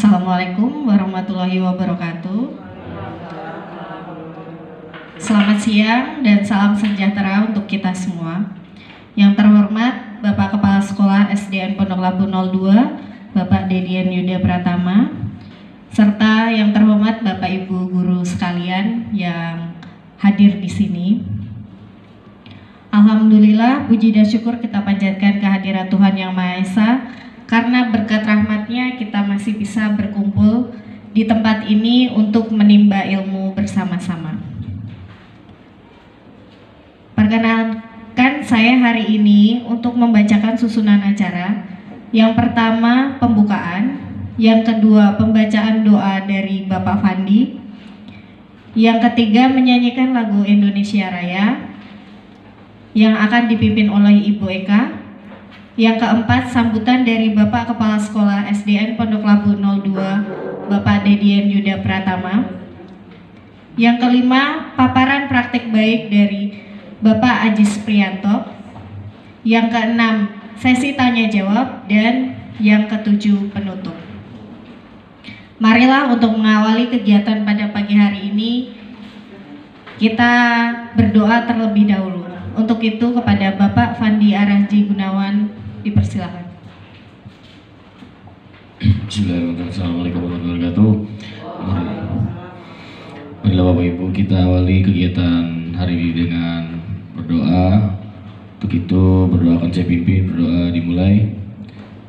Assalamualaikum warahmatullahi wabarakatuh. Selamat siang dan salam sejahtera untuk kita semua. Yang terhormat Bapak Kepala Sekolah SDN Pondok Labu 02, Bapak Dedian Yuda Pratama, serta yang terhormat Bapak Ibu guru sekalian yang hadir di sini. Alhamdulillah, puji dan syukur kita panjatkan kehadirat Tuhan Yang Maha Esa, karena berkat rahmat-Nya kita masih bisa berkumpul di tempat ini untuk menimba ilmu bersama-sama. Perkenalkan saya hari ini untuk membacakan susunan acara. Yang pertama pembukaan, yang kedua pembacaan doa dari Bapak Fandi, yang ketiga menyanyikan lagu Indonesia Raya yang akan dipimpin oleh Ibu Eka. Yang keempat, sambutan dari Bapak Kepala Sekolah SDN Pondok Labu 02, Bapak Dedian Yuda Pratama. Yang kelima, paparan praktik baik dari Bapak Ajis Prianto. Yang keenam, sesi tanya jawab, dan yang ketujuh, penutup. Marilah untuk mengawali kegiatan pada pagi hari ini, kita berdoa terlebih dahulu. Untuk itu kepada Bapak Fandi Arahji Gunawan, dipersilakan. Bismillahirrahmanirrahim. Assalamualaikum warahmatullahi wabarakatuh. Marilah Bapak Ibu kita awali kegiatan hari ini dengan berdoa. Untuk itu berdoa akan saya pimpin, berdoa dimulai.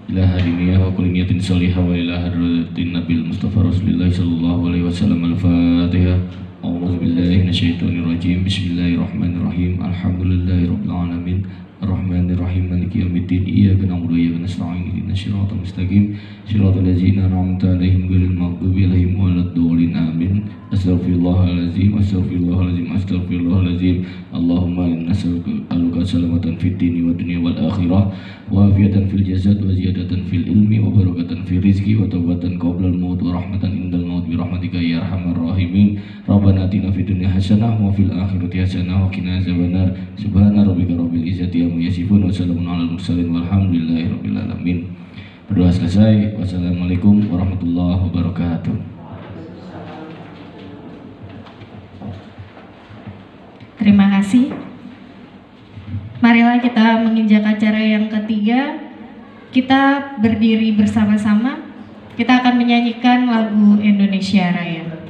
Ila hadiniya wa kulli niyatin sholihah wa ila hadratin Nabil Mustafa Rasulullah sallallahu alaihi wasallam. Al-Fatihah. A'udzu billahi minasyaitonir rajim. Bismillahirrahmanirrahim. Alhamdulillahirabbil alamin. Ar-Rahmanir Rahim, Maliki Yaumiddin. Iyyaka na'budu wa iyyaka nasta'in. Ihdinas siratal mustaqim, siratal ladzina an'amta 'alaihim ghairil maghdubi 'alaihim waladdallin. Amin. Astaghfirullahalazim, astaghfirullahalazim, astaghfirullahalazim. Allahumma inna nas'aluka salamatan fid dini wad dunya wal akhirah, wa afiatan fil jasad, wa ziyadatan fil ilmi, wa barakatan fil rizqi, wa taubatan qablal maut, wa rahmatan indal maut bi rahmatika ya arhamar rahimin. Rabbana atina fid dunya hasanah wa fil akhirati hasanah wa qina azabannar. Subhana rabbika rabbil izzati amma yasifun, wa salamun alal mursalin, walhamdulillahi rabbil alamin. Berdoa selesai. Wassalamualaikum warahmatullahi wabarakatuh. Terima kasih. Marilah kita menginjak acara yang ketiga. Kita berdiri bersama-sama. Kita akan menyanyikan lagu Indonesia Raya.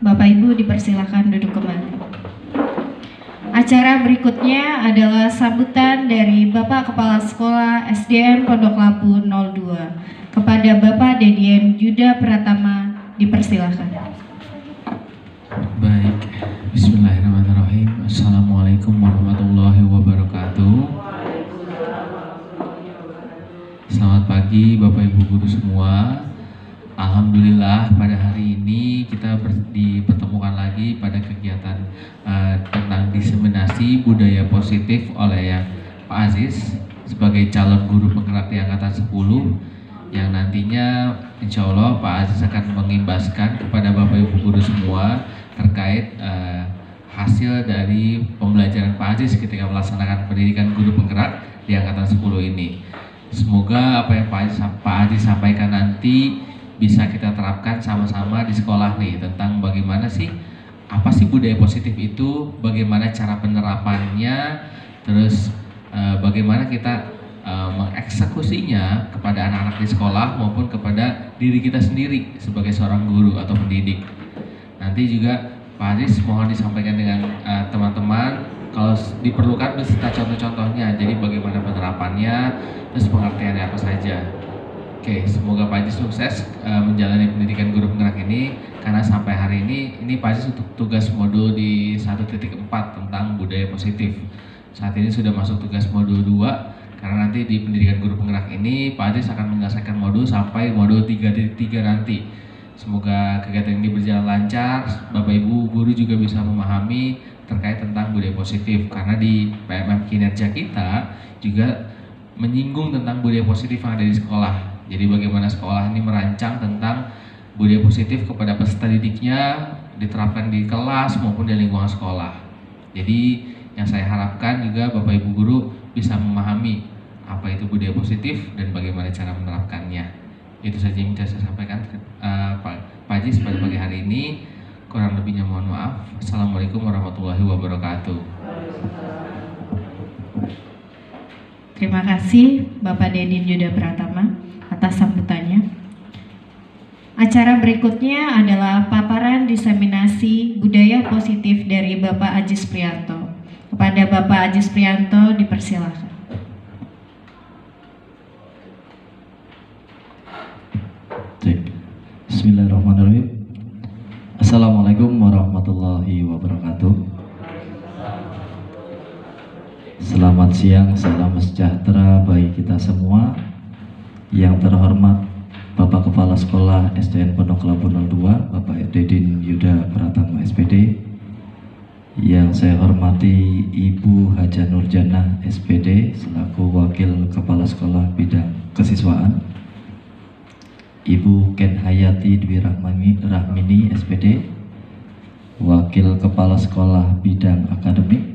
Bapak Ibu dipersilakan duduk kembali. Acara berikutnya adalah sambutan dari Bapak Kepala Sekolah SDN Pondok Labu 02. Kepada Bapak Dedian Yuda Pratama dipersilakan. Bismillahirrahmanirrahim. Assalamualaikum warahmatullahi wabarakatuh. Selamat pagi Bapak Ibu Guru semua. Alhamdulillah pada hari ini kita dipertemukan lagi pada kegiatan tentang diseminasi budaya positif oleh Pak Aziz sebagai calon guru penggerak di angkatan 10, yang nantinya insya Allah Pak Aziz akan mengimbaskan kepada Bapak Ibu Guru semua terkait hasil dari pembelajaran Pak Aziz ketika melaksanakan pendidikan guru penggerak di angkatan 10 ini. Semoga apa yang Pak Aziz sampaikan nanti bisa kita terapkan sama-sama di sekolah nih, tentang bagaimana sih, apa sih budaya positif itu, bagaimana cara penerapannya, terus bagaimana kita mengeksekusinya kepada anak-anak di sekolah maupun kepada diri kita sendiri sebagai seorang guru atau pendidik. Nanti juga Pak Aziz mohon disampaikan dengan teman-teman kalau diperlukan beserta contoh-contohnya, jadi bagaimana penerapannya, terus pengertiannya apa saja. Oke, semoga Pak Aziz sukses menjalani pendidikan guru penggerak ini, karena sampai hari ini Pak Aziz untuk tugas modul di 1.4 tentang budaya positif. Saat ini sudah masuk tugas modul 2, karena nanti di pendidikan guru penggerak ini Pak Aziz akan menyelesaikan modul sampai modul 3.3 nanti. Semoga kegiatan ini berjalan lancar, Bapak Ibu guru juga bisa memahami terkait tentang budaya positif, karena di PMM kinerja kita juga menyinggung tentang budaya positif yang ada di sekolah. Jadi bagaimana sekolah ini merancang tentang budaya positif kepada peserta didiknya, diterapkan di kelas maupun di lingkungan sekolah. Jadi yang saya harapkan juga Bapak Ibu guru bisa memahami apa itu budaya positif dan bagaimana cara menerapkannya. Itu saja yang bisa saya sampaikan Pak Aziz pada pagi hari ini. Kurang lebihnya mohon maaf. Assalamualaikum warahmatullahi wabarakatuh. Terima kasih Bapak Dedin Yuda Pratama atas sambutannya. Acara berikutnya adalah paparan diseminasi budaya positif dari Bapak Ajis Prianto. Kepada Bapak Ajis Prianto dipersilakan. Bismillahirrahmanirrahim. Assalamualaikum warahmatullahi wabarakatuh. Selamat siang, salam sejahtera bagi kita semua. Yang terhormat Bapak Kepala Sekolah SDN Pondok Labu 02, Bapak Dedin Yuda Pratama SPD. Yang saya hormati Ibu Haja Nurjana SPD selaku Wakil Kepala Sekolah Bidang Kesiswaan. Ibu Ken Hayati Dwi Rahmini SPD, Wakil Kepala Sekolah Bidang Akademik.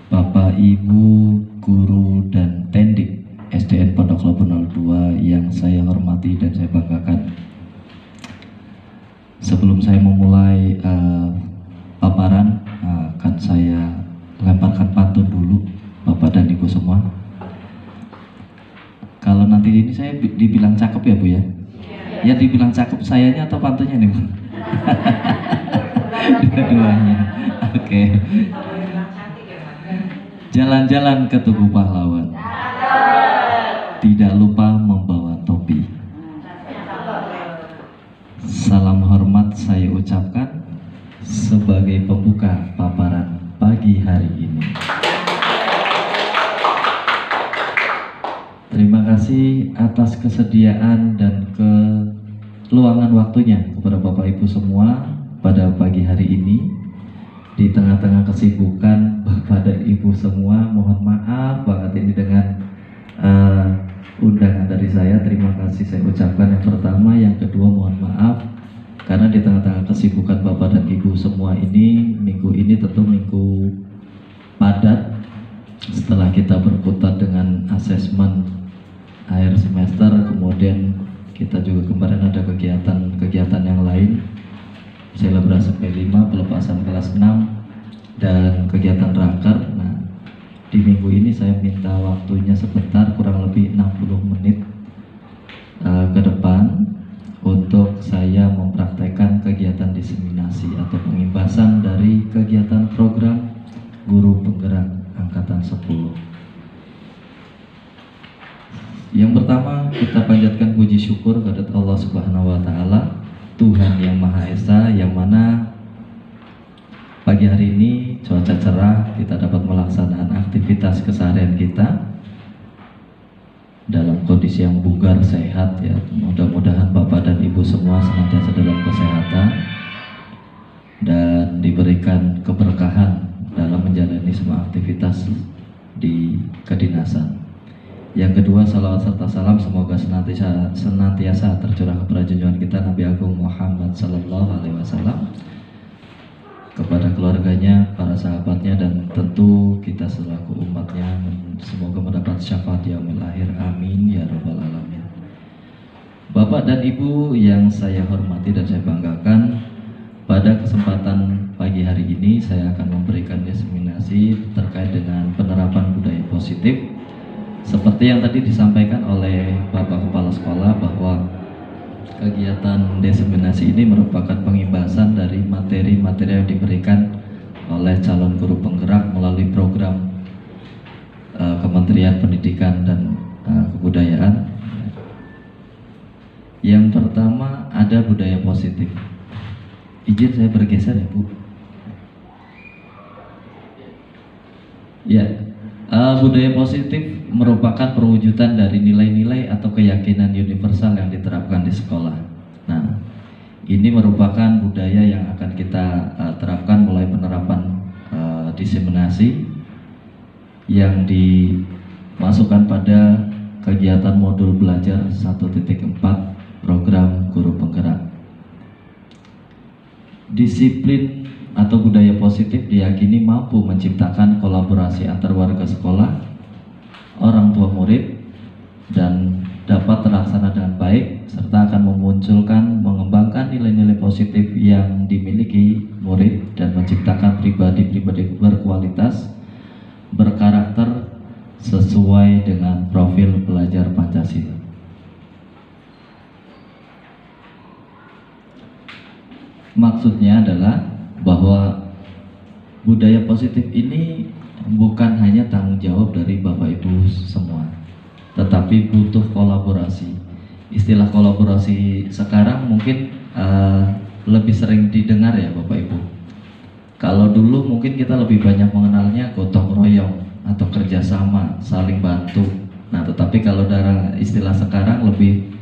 Bapak Ibu Guru dan Tendik SDN Pondok Labu 02 yang saya hormati dan saya banggakan. Sebelum saya memulai paparan, akan saya lemparkan pantun dulu Bapak dan Ibu semua. Kalau nanti ini saya dibilang cakep ya Bu ya? Ya dibilang cakep sayanya atau pantunnya nih Bu? Dua-duanya. Oke. Jalan-jalan ke Tugu Pahlawan, tidak lupa membawa topi. Salam hormat saya ucapkan sebagai pembuka paparan pagi hari ini. Terima kasih atas kesediaan dan keluangan waktunya kepada Bapak Ibu semua pada pagi hari ini. Di tengah-tengah kesibukan Bapak dan Ibu semua, mohon maaf banget ini dengan undangan dari saya. Terima kasih saya ucapkan yang pertama. Yang kedua mohon maaf karena di tengah-tengah kesibukan Bapak dan Ibu semua ini, minggu ini tentu minggu padat setelah kita berkutat dengan asesmen akhir semester, kemudian kita juga kemarin ada kegiatan yang lain, selebrasi P5, pelepasan kelas 6, dan kegiatan raker. Nah, di minggu ini saya minta waktunya sebentar, kurang lebih 60 menit ke depan untuk saya mempraktekkan kegiatan diseminasi atau pengimbasan dari kegiatan program guru penggerak angkatan 10. Yang pertama, kita panjatkan puji syukur kepada Allah Subhanahu wa taala, Tuhan yang Maha Esa, yang mana pagi pagi hari ini cuaca cerah, kita dapat melaksanakan aktivitas keseharian kita dalam kondisi yang bugar, sehat ya. Mudah-mudahan Bapak dan Ibu semua senantiasa dalam kesehatan dan diberikan keberkahan dalam menjalani semua aktivitas di kedinasan. Yang kedua, salawat serta salam semoga senantiasa tercurah kepada junjungan kita Nabi Agung Muhammad Sallallahu Alaihi Wasallam, kepada keluarganya, para sahabatnya, dan tentu kita selaku umatnya. Semoga mendapat syafaat yaumil akhir, amin ya rabbal alamin. Bapak dan Ibu yang saya hormati dan saya banggakan, pada kesempatan pagi hari ini saya akan memberikan diseminasi terkait dengan penerapan budaya positif. Seperti yang tadi disampaikan oleh Bapak Kepala Sekolah bahwa kegiatan diseminasi ini merupakan pengimbasan dari materi-materi yang diberikan oleh calon guru penggerak melalui program Kementerian Pendidikan dan Kebudayaan. Yang pertama ada budaya positif. Izin saya bergeser ya Bu. Ya, budaya positif merupakan perwujudan dari nilai-nilai atau keyakinan universal yang diterapkan di sekolah. Nah, ini merupakan budaya yang akan kita terapkan mulai penerapan diseminasi yang dimasukkan pada kegiatan modul belajar 1.4 program guru penggerak. Disiplin atau budaya positif diyakini mampu menciptakan kolaborasi antar warga sekolah, orang tua murid, dan dapat terlaksana dengan baik serta akan memunculkan, mengembangkan nilai-nilai positif yang dimiliki murid dan menciptakan pribadi-pribadi berkualitas, berkarakter sesuai dengan profil pelajar Pancasila. Maksudnya adalah bahwa budaya positif ini bukan hanya tanggung jawab dari Bapak Ibu semua, tetapi butuh kolaborasi. Istilah kolaborasi sekarang mungkin lebih sering didengar ya Bapak Ibu. Kalau dulu mungkin kita lebih banyak mengenalnya gotong royong atau kerjasama, saling bantu. Nah, tetapi kalau dari istilah sekarang lebih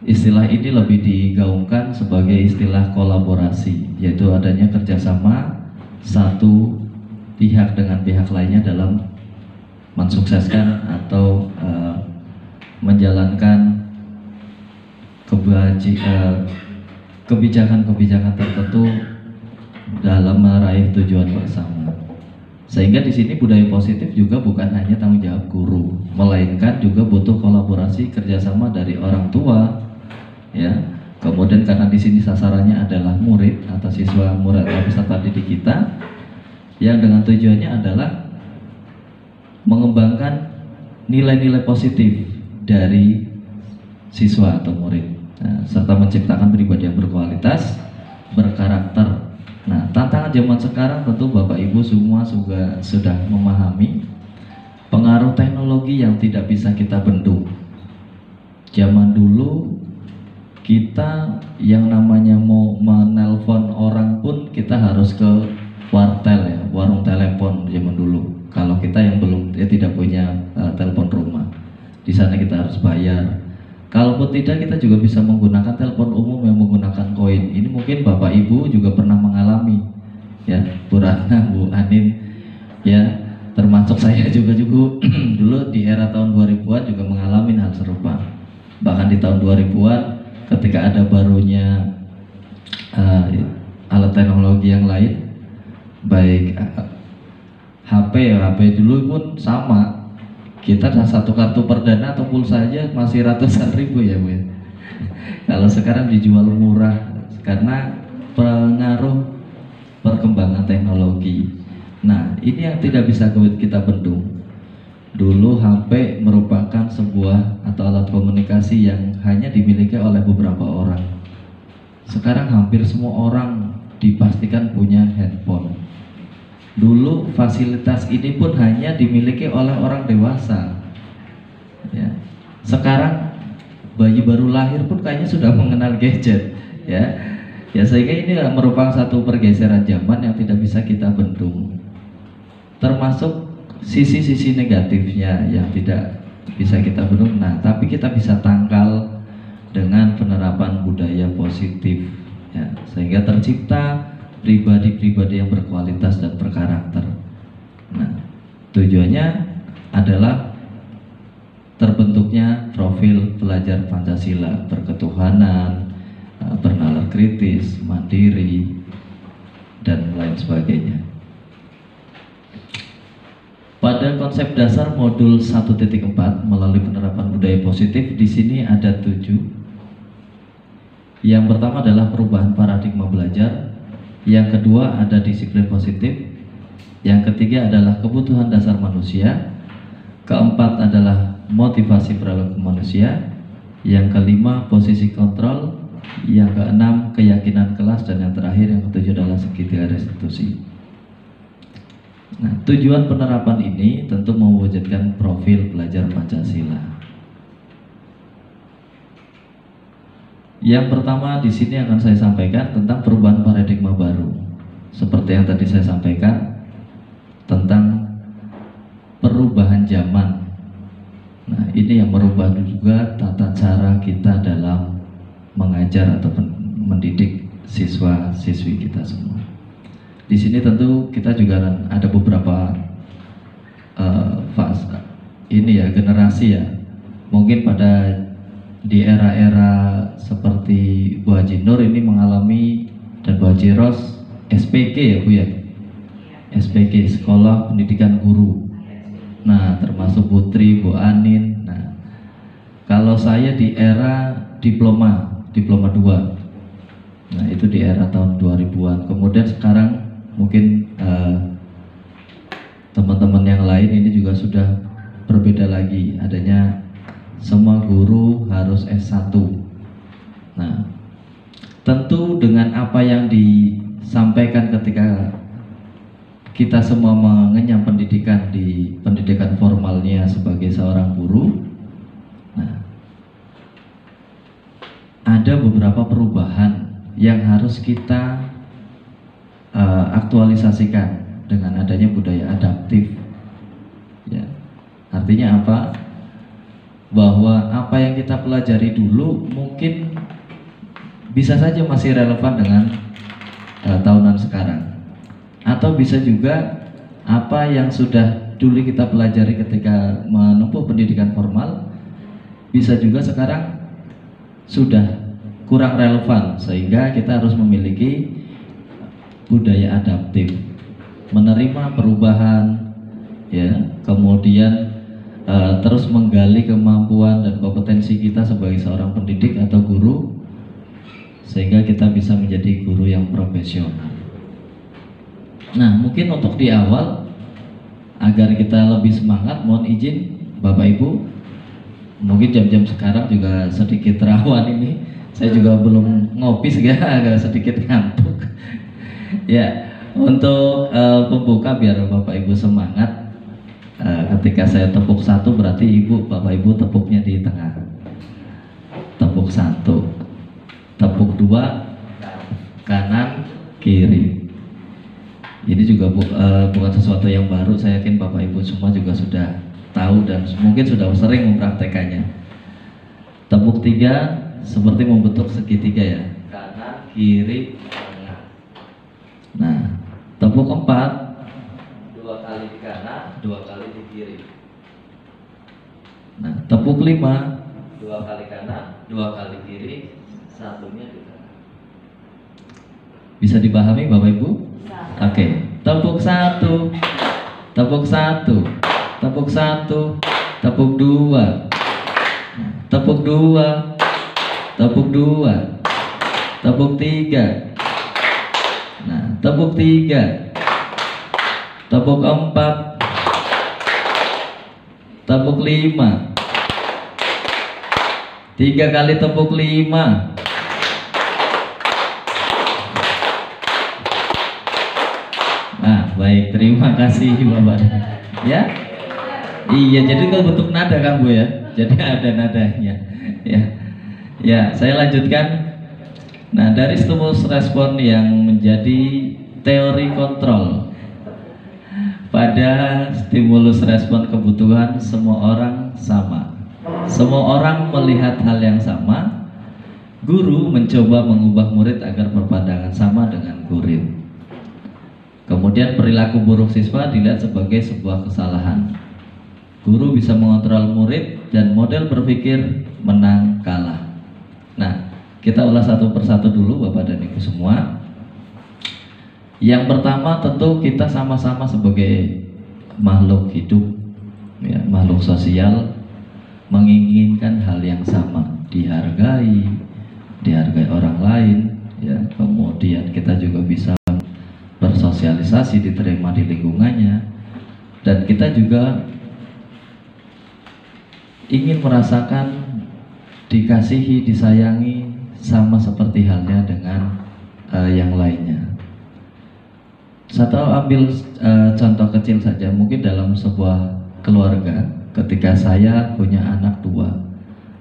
istilah ini lebih digaungkan sebagai istilah kolaborasi, yaitu adanya kerjasama satu pihak dengan pihak lainnya dalam mensukseskan atau menjalankan kebijakan-kebijakan tertentu dalam meraih tujuan bersama. Sehingga di sini budaya positif juga bukan hanya tanggung jawab guru, melainkan juga butuh kolaborasi kerjasama dari orang tua. Ya, kemudian karena di sini sasarannya adalah murid atau siswa murid atau peserta didik kita, yang dengan tujuannya adalah mengembangkan nilai-nilai positif dari siswa atau murid, serta menciptakan pribadi yang berkualitas, berkarakter. Nah, tantangan zaman sekarang tentu Bapak Ibu semua juga sudah memahami pengaruh teknologi yang tidak bisa kita bendung. Zaman dulu kita yang namanya mau menelpon orang pun kita harus ke wartel ya, warung telepon zaman dulu. Kalau kita yang belum tidak punya telepon rumah, di sana kita harus bayar. Kalaupun tidak, kita juga bisa menggunakan telepon umum yang menggunakan koin. Ini mungkin Bapak Ibu juga pernah mengalami ya, Bu Ratna, Bu Anin ya, termasuk saya juga dulu di era tahun 2000-an juga mengalami hal serupa. Bahkan di tahun 2000-an ketika ada barunya alat teknologi yang lain, baik HP dulu pun sama, kita satu kartu perdana atau pulsa aja masih ratusan ribu ya Bu. Kalau sekarang dijual murah karena pengaruh perkembangan teknologi. Nah, ini yang tidak bisa kita bendung. Dulu HP merupakan sebuah atau alat komunikasi yang hanya dimiliki oleh beberapa orang. Sekarang hampir semua orang dipastikan punya handphone. Dulu fasilitas ini pun hanya dimiliki oleh orang dewasa. Ya. Sekarang bayi baru lahir pun kayaknya sudah mengenal gadget. Ya. Ya, sehingga ini merupakan satu pergeseran zaman yang tidak bisa kita bendung. Termasuk sisi-sisi negatifnya yang tidak bisa kita bendung. Nah, tapi kita bisa tangkal dengan penerapan budaya positif, ya, sehingga tercipta pribadi-pribadi yang berkualitas dan berkarakter. Nah, tujuannya adalah terbentuknya profil pelajar Pancasila, berketuhanan, bernalar kritis, mandiri, dan lain sebagainya. Pada konsep dasar modul 1.4 melalui penerapan budaya positif, di sini ada 7. Yang pertama adalah perubahan paradigma belajar, yang kedua ada disiplin positif, yang ketiga adalah kebutuhan dasar manusia, keempat adalah motivasi perilaku manusia, yang kelima posisi kontrol, yang keenam keyakinan kelas, dan yang terakhir yang ketujuh adalah segitiga restitusi. Nah, tujuan penerapan ini tentu mewujudkan profil pelajar Pancasila. Yang pertama di sini akan saya sampaikan tentang perubahan paradigma baru. Seperti yang tadi saya sampaikan tentang perubahan zaman. Nah, ini yang merubah juga tata cara kita dalam mengajar atau mendidik siswa-siswi kita semua. Di sini tentu kita juga ada beberapa fase ini ya, generasi ya. Mungkin pada di era-era seperti Bu Haji Nur ini mengalami, dan Bu Haji Ros SPG ya Bu ya, SPG Sekolah Pendidikan Guru. Nah, termasuk Putri, Bu Anin. Nah, kalau saya di era diploma 2. Nah, itu di era tahun 2000-an. Kemudian sekarang mungkin teman-teman yang lain ini juga sudah berbeda lagi, adanya semua guru harus S1. Nah, tentu dengan apa yang disampaikan ketika kita semua mengenyam pendidikan di pendidikan formalnya sebagai seorang guru, nah, ada beberapa perubahan yang harus kita aktualisasikan dengan adanya budaya adaptif. Ya, artinya apa? Bahwa apa yang kita pelajari dulu mungkin bisa saja masih relevan dengan tahunan sekarang, atau bisa juga apa yang sudah dulu kita pelajari ketika menempuh pendidikan formal bisa juga sekarang sudah kurang relevan, sehingga kita harus memiliki budaya adaptif, menerima perubahan, ya, kemudian terus menggali kemampuan dan kompetensi kita sebagai seorang pendidik atau guru, sehingga kita bisa menjadi guru yang profesional. Nah, mungkin untuk di awal agar kita lebih semangat, mohon izin Bapak Ibu, mungkin jam-jam sekarang juga sedikit rawan ini, saya juga belum ngopi sehingga agak sedikit ngantuk. Ya, untuk pembuka biar Bapak Ibu semangat. Ketika saya tepuk 1 berarti Bapak Ibu tepuknya di tengah. Tepuk 1, tepuk 2, kanan, kiri. Ini juga bukan sesuatu yang baru. Saya yakin Bapak Ibu semua juga sudah tahu dan mungkin sudah sering mempraktekannya. Tepuk 3 seperti membentuk segitiga ya, kanan, kiri, tengah. Nah, tepuk 4 2 kali di kanan, 2 kali di kiri. Nah, tepuk 5 2 kali kanan, 2 kali kiri, satunya di tengah. Bisa dipahami Bapak Ibu? Oke, tepuk 1, tepuk 1, tepuk 1, tepuk 2, tepuk 2, tepuk 2, tepuk 3. Nah, tepuk 3, tepuk 4, tepuk 5, 3 kali tepuk 5. Nah, baik, terima kasih Bapak. Ya, iya, jadi itu bentuk nada kan Bu ya, jadi ada nadanya. Ya, ya, saya lanjutkan. Nah, dari stimulus respon yang menjadi teori kontrol, pada stimulus respon kebutuhan semua orang sama. Semua orang melihat hal yang sama. Guru mencoba mengubah murid agar berpandangan sama dengan murid. Kemudian perilaku buruk siswa dilihat sebagai sebuah kesalahan. Guru bisa mengontrol murid dan model berpikir menang kalah. Nah, kita ulas satu persatu dulu Bapak dan Ibu semua. Yang pertama tentu kita sama-sama sebagai makhluk hidup, ya, makhluk sosial, menginginkan hal yang sama, dihargai orang lain, ya. Kemudian kita juga bisa bersosialisasi, diterima di lingkungannya, dan kita juga ingin merasakan dikasihi, disayangi, sama seperti halnya dengan yang lainnya. Saya ambil contoh kecil saja, mungkin dalam sebuah keluarga, ketika saya punya anak dua,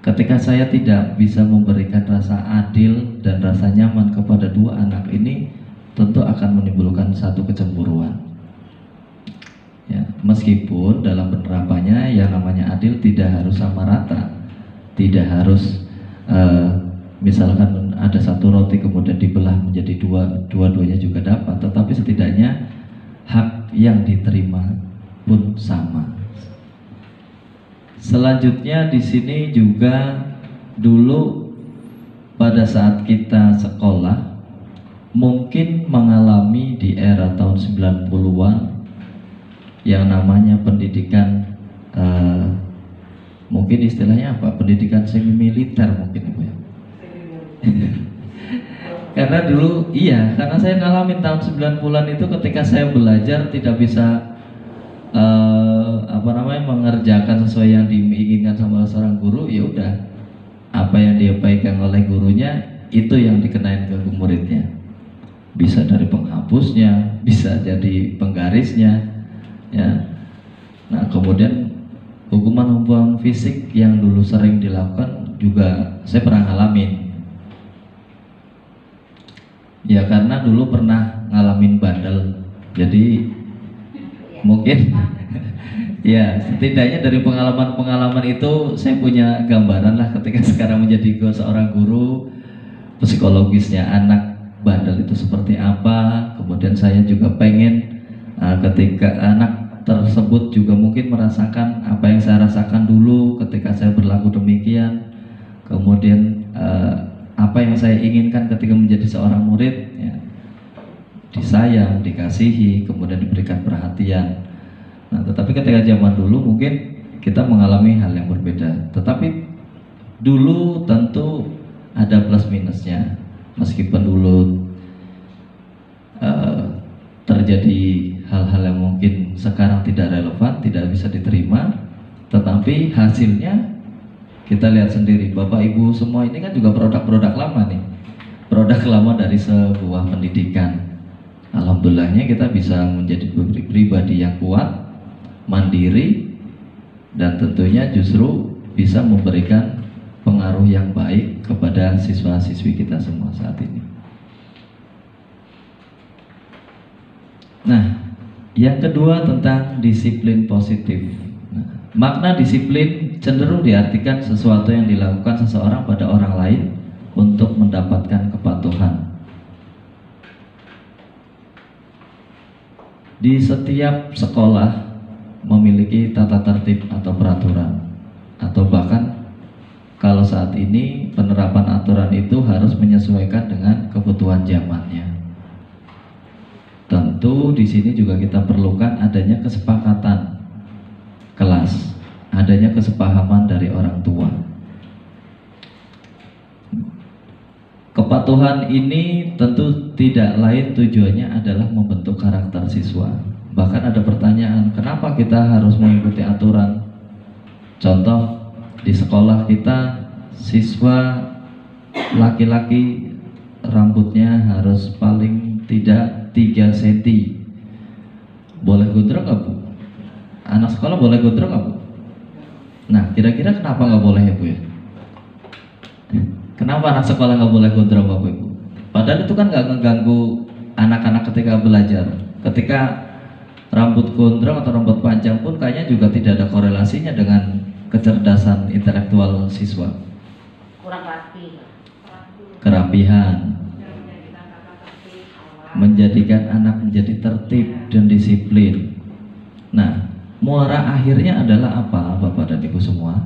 ketika saya tidak bisa memberikan rasa adil dan rasa nyaman kepada dua anak ini, tentu akan menimbulkan satu kecemburuan. Ya, meskipun dalam penerapannya yang namanya adil tidak harus sama rata, tidak harus misalkan ada satu roti kemudian dibelah menjadi dua-duanya juga dapat, tetapi setidaknya hak yang diterima pun sama. Selanjutnya di sini juga dulu pada saat kita sekolah mungkin mengalami di era tahun 90-an yang namanya pendidikan mungkin istilahnya apa? Pendidikan semi militer mungkin Ibu ya. Karena dulu karena saya ngalamin tahun 90-an itu ketika saya belajar tidak bisa mengerjakan sesuai yang diinginkan sama seorang guru, ya udah apa yang dia pegang oleh gurunya itu yang dikenain ke muridnya. Bisa dari penghapusnya, bisa jadi penggarisnya, ya. Nah, kemudian hukuman fisik yang dulu sering dilakukan juga saya pernah ngalamin. Ya karena dulu pernah ngalamin bandel, jadi mungkin ya setidaknya dari pengalaman-pengalaman itu saya punya gambaran lah ketika sekarang menjadi seorang guru, psikologisnya anak bandel itu seperti apa. Kemudian saya juga pengen ketika anak tersebut juga mungkin merasakan apa yang saya rasakan dulu ketika saya berlaku demikian. Kemudian apa yang saya inginkan ketika menjadi seorang murid, ya, disayang, dikasihi, kemudian diberikan perhatian. Nah, tetapi ketika zaman dulu mungkin kita mengalami hal yang berbeda. Tetapi dulu tentu ada plus minusnya. Meskipun dulu terjadi hal-hal yang mungkin sekarang tidak relevan, tidak bisa diterima, tetapi hasilnya kita lihat sendiri. Bapak Ibu semua ini kan juga produk-produk lama nih, produk lama dari sebuah pendidikan. Alhamdulillahnya kita bisa menjadi pribadi yang kuat, mandiri, dan tentunya justru bisa memberikan pengaruh yang baik kepada siswa-siswi kita semua saat ini. Nah, yang kedua tentang disiplin positif. Nah, makna disiplin cenderung diartikan sesuatu yang dilakukan seseorang pada orang lain untuk mendapatkan kepatuhan. Di setiap sekolah memiliki tata tertib atau peraturan, atau bahkan kalau saat ini penerapan aturan itu harus menyesuaikan dengan kebutuhan zamannya. Tentu di sini juga kita perlukan adanya kesepakatan kelas, adanya kesepahaman dari orang tua. Kepatuhan ini tentu tidak lain tujuannya adalah membentuk karakter siswa. Bahkan ada pertanyaan, kenapa kita harus mengikuti aturan? Contoh, di sekolah kita siswa laki-laki rambutnya harus paling tidak 3 cm. Boleh gondrong nggak Bu? Anak sekolah boleh gondrong nggak Bu? Nah, kira-kira kenapa nggak boleh ya Bu ya? Kenapa anak sekolah nggak boleh gondrong Bapak Ibu? Padahal itu kan nggak ngeganggu anak-anak ketika belajar. Ketika rambut gondrong atau rambut panjang pun kayaknya juga tidak ada korelasinya dengan kecerdasan intelektual siswa. Kurang rapi. Kerapihan, menjadikan anak menjadi tertib dan disiplin. Nah, muara akhirnya adalah apa, Bapak dan Ibu semua?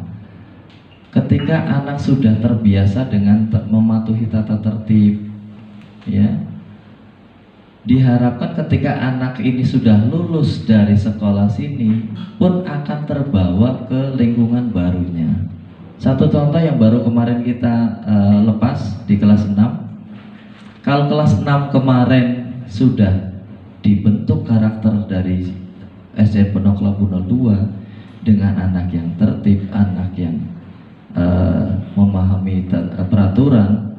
Ketika anak sudah terbiasa dengan mematuhi tata tertib, ya, diharapkan ketika anak ini sudah lulus dari sekolah sini pun akan terbawa ke lingkungan barunya. Satu contoh yang baru kemarin kita lepas di kelas 6. Kalau kelas 6 kemarin sudah dibentuk karakter dari SD Pondok Labu 02 dengan anak yang tertib, anak yang memahami peraturan,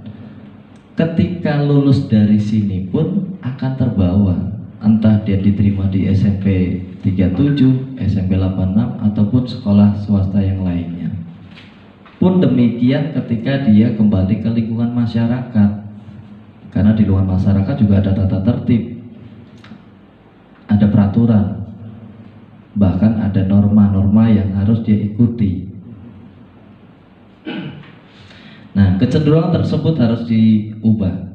ketika lulus dari sini pun akan terbawa, entah dia diterima di SMP 37, SMP 86 ataupun sekolah swasta yang lainnya. Pun demikian ketika dia kembali ke lingkungan masyarakat, karena di lingkungan masyarakat juga ada tata tertib, ada peraturan, bahkan ada norma-norma yang harus dia ikuti. Nah, kecenderungan tersebut harus diubah.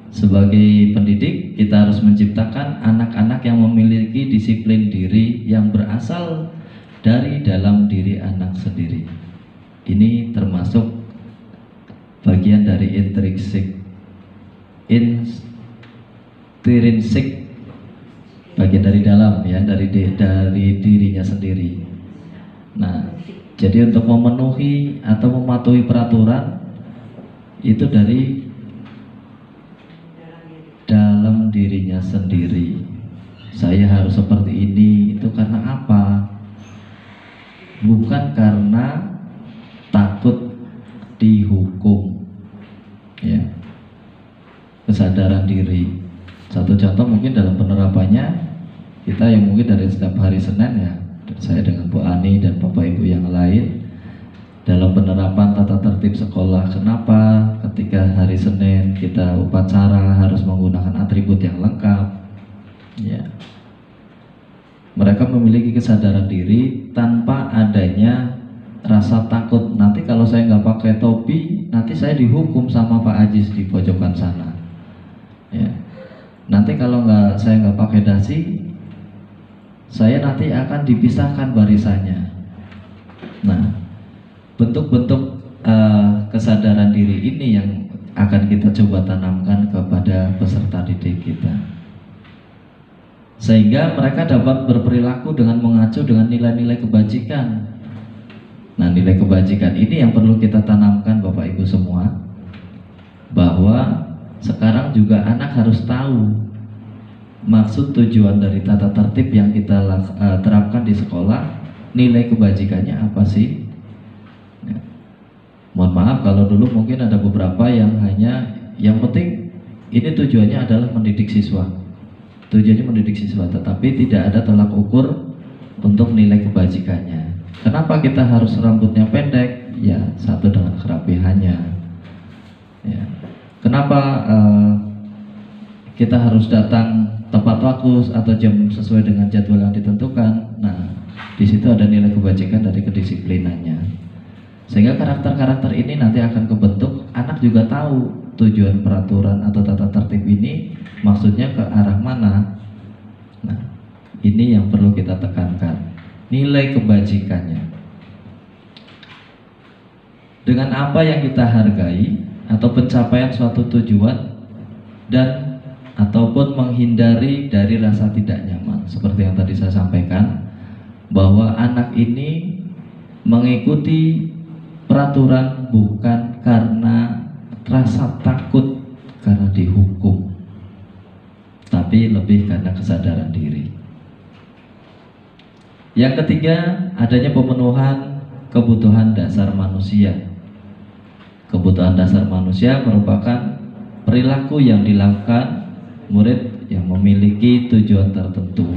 Sebagai pendidik, kita harus menciptakan anak-anak yang memiliki disiplin diri yang berasal dari dalam diri anak sendiri. Ini termasuk bagian dari intrinsik, bagian dari dalam, ya, dari dirinya sendiri. Nah, jadi untuk memenuhi atau mematuhi peraturan itu dari dalam dirinya sendiri. Saya harus seperti ini, itu karena apa? Bukan karena takut dihukum, ya. Kesadaran diri. Satu contoh mungkin dalam penerapannya, kita yang mungkin dari setiap hari Senin, ya, saya dengan Bu Ani dan Bapak Ibu yang lain, dalam penerapan tata tertib sekolah. Kenapa ketika hari Senin kita upacara harus menggunakan atribut yang lengkap, ya. Mereka memiliki kesadaran diri tanpa adanya rasa takut, nanti kalau saya nggak pakai topi nanti saya dihukum sama Pak Ajis di pojokan sana, ya. Nanti kalau saya nggak pakai dasi, saya nanti akan dipisahkan barisannya. Nah, bentuk-bentuk kesadaran diri ini yang akan kita coba tanamkan kepada peserta didik kita, sehingga mereka dapat berperilaku dengan mengacu dengan nilai-nilai kebajikan. Nah, nilai kebajikan ini yang perlu kita tanamkan, Bapak Ibu semua, bahwa sekarang juga anak harus tahu maksud tujuan dari tata tertib yang kita terapkan di sekolah. Nilai kebajikannya apa sih? Ya. Mohon maaf kalau dulu mungkin ada beberapa yang hanya yang penting ini tujuannya adalah mendidik siswa, tetapi tidak ada tolak ukur untuk nilai kebajikannya. Kenapa kita harus rambutnya pendek? Ya, satu dengan kerapihannya, ya. Kenapa kita harus datang tepat waktu atau jam sesuai dengan jadwal yang ditentukan? Nah, di situ ada nilai kebajikan dari kedisiplinannya, sehingga karakter-karakter ini nanti akan kebentuk. Anak juga tahu tujuan peraturan atau tata tertib ini maksudnya ke arah mana. Nah, ini yang perlu kita tekankan, nilai kebajikannya. Dengan apa yang kita hargai atau pencapaian suatu tujuan dan ataupun menghindari dari rasa tidak nyaman. Seperti yang tadi saya sampaikan, bahwa anak ini mengikuti peraturan bukan karena rasa takut karena dihukum, tapi lebih karena kesadaran diri. Yang ketiga, adanya pemenuhan kebutuhan dasar manusia. Kebutuhan dasar manusia merupakan perilaku yang dilakukan murid yang memiliki tujuan tertentu.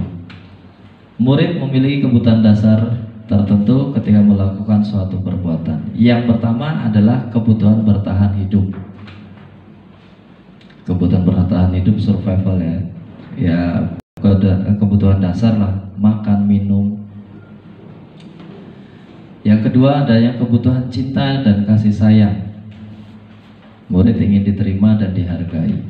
Murid memiliki kebutuhan dasar tertentu ketika melakukan suatu perbuatan. Yang pertama adalah kebutuhan bertahan hidup. kebutuhan bertahan hidup, survival ya. Ya kebutuhan dasar lah, makan, minum. Yang kedua ada yang kebutuhan cinta dan kasih sayang. Murid ingin diterima dan dihargai.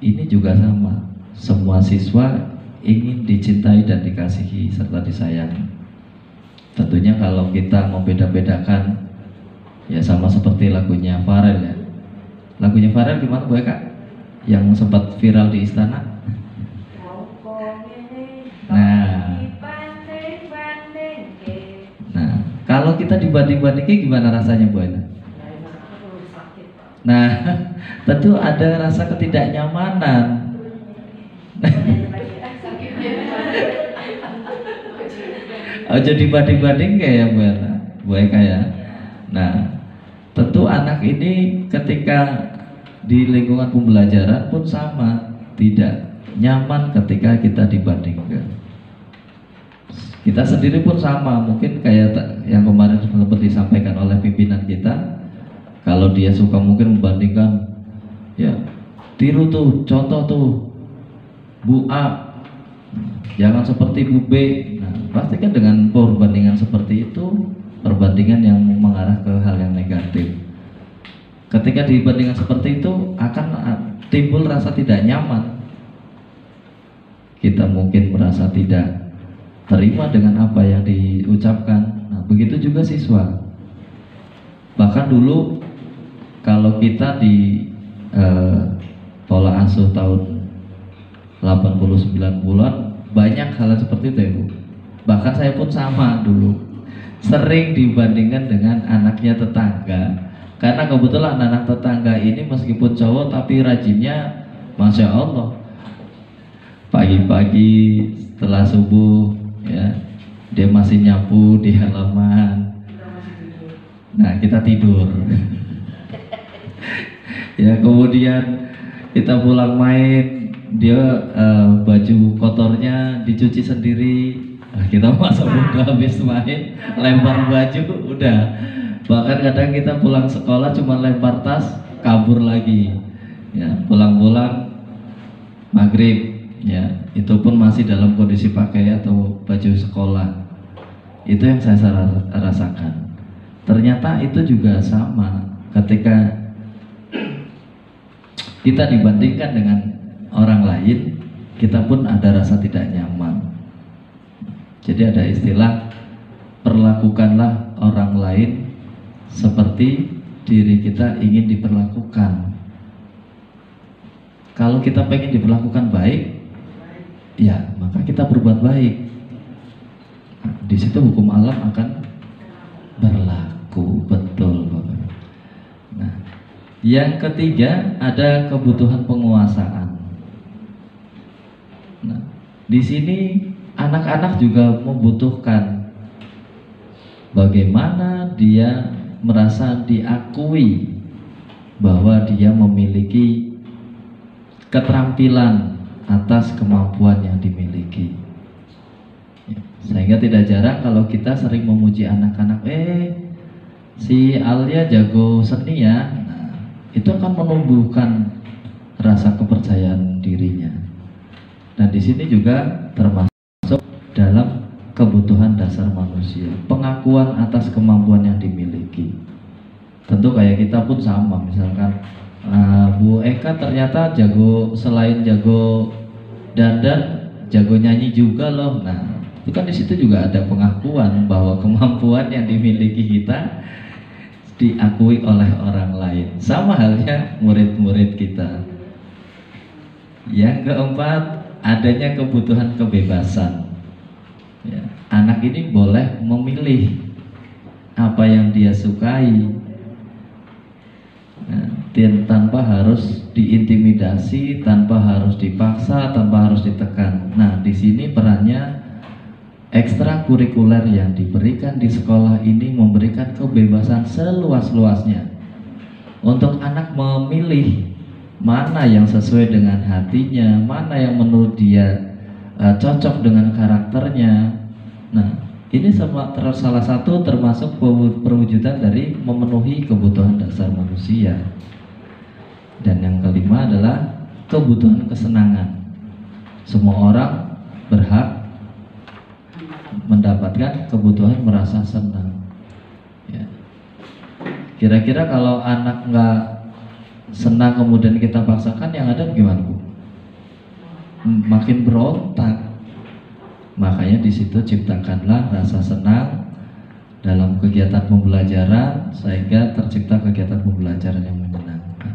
Ini juga sama. Semua siswa ingin dicintai dan dikasihi serta disayangi. Tentunya kalau kita membeda-bedakan, ya sama seperti lagunya Farel ya. Lagunya Farel gimana Bu Eka? Yang sempat viral di istana. Nah, kalau kita dibanding-bandingin gimana rasanya Bu Eka? Nah, tentu ada rasa ketidaknyamanan. Oh, jadi banding-banding kayak Bu Eka ya. Nah, tentu anak ini ketika di lingkungan pembelajaran pun sama, tidak nyaman ketika kita dibandingkan. Kita sendiri pun sama, mungkin kayak yang kemarin sempat disampaikan oleh pimpinan kita. Kalau dia suka mungkin membandingkan, ya tiru tuh, contoh tuh Bu A, jangan seperti Bu B. Nah, pasti kan dengan perbandingan seperti itu, perbandingan yang mengarah ke hal yang negatif. Ketika dibandingkan seperti itu akan timbul rasa tidak nyaman. Kita mungkin merasa tidak terima dengan apa yang diucapkan. Nah, begitu juga siswa. Bahkan dulu kalau kita di pola asuh tahun 80-90 banyak hal seperti itu ya Bu. Bahkan saya pun sama dulu, sering dibandingkan dengan anaknya tetangga. Karena kebetulan anak tetangga ini meskipun cowok tapi rajinnya Masya Allah. Pagi-pagi setelah subuh ya, dia masih nyapu di halaman. Nah, kita tidur. Ya, kemudian kita pulang main, dia baju kotornya dicuci sendiri. Nah, kita masa udah habis main, lempar baju, udah. Bahkan kadang kita pulang sekolah cuma lempar tas, kabur lagi. Ya, pulang-pulang maghrib, ya, itu pun masih dalam kondisi pakai atau baju sekolah. Itu yang saya rasakan. Ternyata itu juga sama ketika kita dibandingkan dengan orang lain, kita pun ada rasa tidak nyaman. Jadi ada istilah, perlakukanlah orang lain seperti diri kita ingin diperlakukan. Kalau kita pengen diperlakukan baik, ya maka kita berbuat baik. Nah, di situ hukum alam akan berlaku, betul Bapak. Nah, yang ketiga ada kebutuhan penguasaan. Nah, di sini anak-anak juga membutuhkan bagaimana dia merasa diakui bahwa dia memiliki keterampilan atas kemampuan yang dimiliki. Sehingga tidak jarang kalau kita sering memuji anak-anak, si Alia jago seni ya, nah, itu akan menumbuhkan rasa kepercayaan dirinya. Dan di sini juga termasuk dalam kebutuhan dasar manusia, pengakuan atas kemampuan yang dimiliki. Tentu kayak kita pun sama, misalkan Bu Eka ternyata jago, selain jago dandan, jago nyanyi juga loh. Nah, itu kan di situ juga ada pengakuan bahwa kemampuan yang dimiliki kita diakui oleh orang lain. Sama halnya murid-murid kita. Yang keempat, adanya kebutuhan kebebasan. Ya, anak ini boleh memilih apa yang dia sukai, nah, tanpa harus diintimidasi, tanpa harus dipaksa, tanpa harus ditekan. Nah, di sini perannya ekstrakurikuler yang diberikan di sekolah ini memberikan kebebasan seluas-luasnya untuk anak memilih mana yang sesuai dengan hatinya, mana yang menurut dia cocok dengan karakternya. Nah, ini salah satu termasuk perwujudan dari memenuhi kebutuhan dasar manusia. Dan yang kelima adalah kebutuhan kesenangan. Semua orang berhak mendapatkan kebutuhan merasa senang. Ya. Kira-kira kalau anak nggak senang kemudian kita paksakan, yang ada gimana, Bu? Makin berontak. Makanya di situ ciptakanlah rasa senang dalam kegiatan pembelajaran sehingga tercipta kegiatan pembelajaran yang menyenangkan.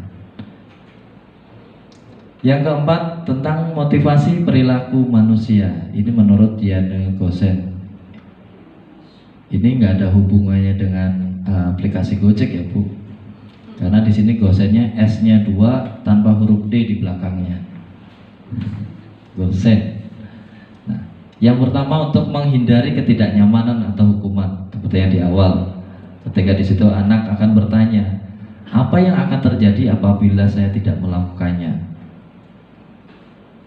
Yang keempat, tentang motivasi perilaku manusia. Ini menurut Diane Gosen. Ini nggak ada hubungannya dengan aplikasi Gojek ya, Bu. Karena di sini Gosennya S-nya 2 tanpa huruf D di belakangnya. Gosen. Nah, yang pertama, untuk menghindari ketidaknyamanan atau hukuman, seperti yang di awal. Ketika di situ anak akan bertanya, apa yang akan terjadi apabila saya tidak melakukannya?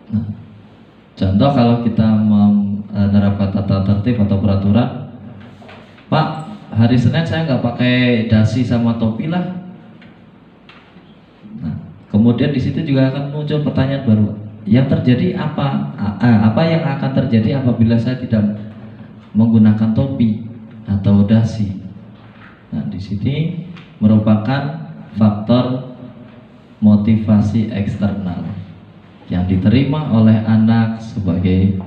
Nah, contoh kalau kita menerapkan tata tertib atau peraturan, Pak, hari Senin saya nggak pakai dasi sama topi lah. Nah, kemudian di situ juga akan muncul pertanyaan baru. Yang terjadi apa? Apa yang akan terjadi apabila saya tidak menggunakan topi atau dasi? Nah, di sini merupakan faktor motivasi eksternal yang diterima oleh anak sebagai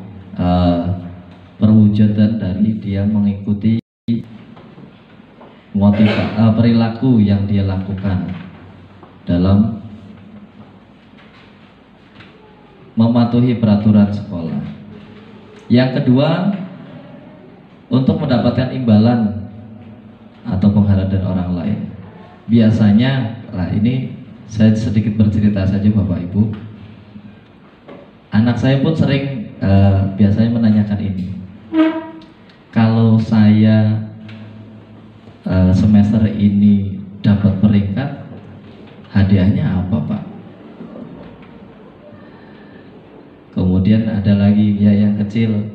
perwujudan dari dia mengikuti perilaku yang dia lakukan dalam mematuhi peraturan sekolah. Yang kedua, untuk mendapatkan imbalan atau penghargaan dari orang lain. Biasanya, ini saya sedikit bercerita saja Bapak Ibu. Anak saya pun sering biasanya menanyakan ini. Kalau saya semester ini dapat peringkat, hadiahnya apa, Pak? Kemudian ada lagi ya yang kecil,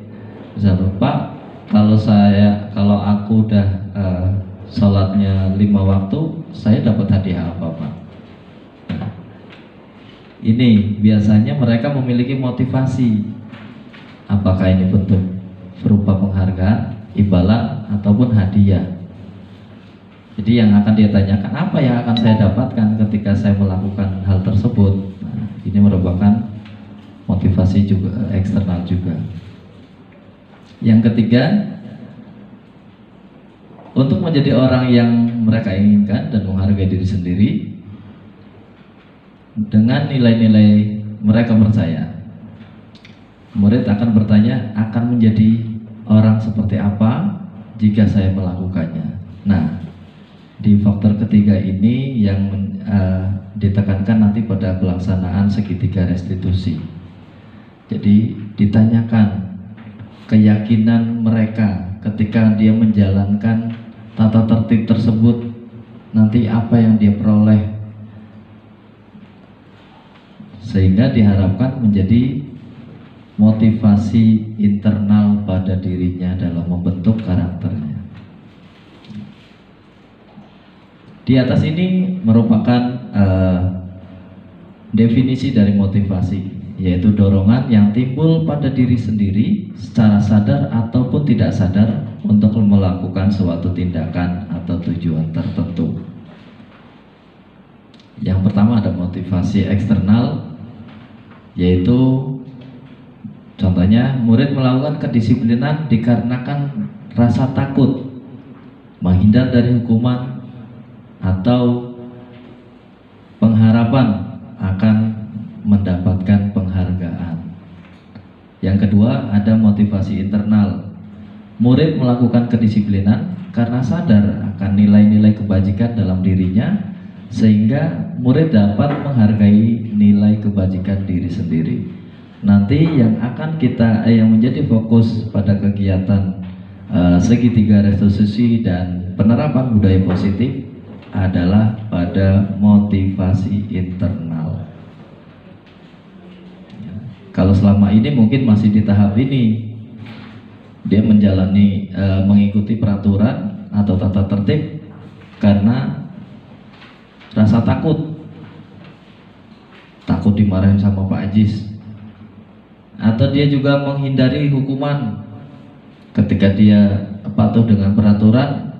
misalnya, Pak, kalau aku udah sholatnya 5 waktu, saya dapat hadiah apa, Pak? Nah, ini biasanya mereka memiliki motivasi. Apakah ini bentuk berupa penghargaan, imbalan, ataupun hadiah? Jadi yang akan dia tanyakan, apa yang akan saya dapatkan ketika saya melakukan hal tersebut? Nah, ini merupakan motivasi juga eksternal juga. Yang ketiga, untuk menjadi orang yang mereka inginkan dan menghargai diri sendiri dengan nilai-nilai mereka percaya. Murid akan bertanya, akan menjadi orang seperti apa jika saya melakukannya. Nah, di faktor ketiga ini yang ditekankan nanti pada pelaksanaan segitiga restitusi. Jadi ditanyakan keyakinan mereka ketika dia menjalankan tata tertib tersebut, nanti apa yang dia peroleh, sehingga diharapkan menjadi motivasi internal pada dirinya dalam membentuk karakternya. Di atas ini merupakan definisi dari motivasi, yaitu dorongan yang timbul pada diri sendiri secara sadar ataupun tidak sadar untuk melakukan suatu tindakan atau tujuan tertentu. Yang pertama ada motivasi eksternal, yaitu contohnya murid melakukan kedisiplinan dikarenakan rasa takut, menghindar dari hukuman, atau pengharapan akan mendapatkan penghargaan. Yang kedua ada motivasi internal. Murid melakukan kedisiplinan karena sadar akan nilai-nilai kebajikan dalam dirinya, sehingga murid dapat menghargai nilai kebajikan diri sendiri. Nanti yang akan yang menjadi fokus pada kegiatan segitiga restitusi dan penerapan budaya positif adalah pada motivasi internal. Kalau selama ini mungkin masih di tahap ini, dia menjalani mengikuti peraturan atau tata tertib karena rasa takut. takut dimarahin sama Pak Ajis, atau dia juga menghindari hukuman ketika dia patuh dengan peraturan.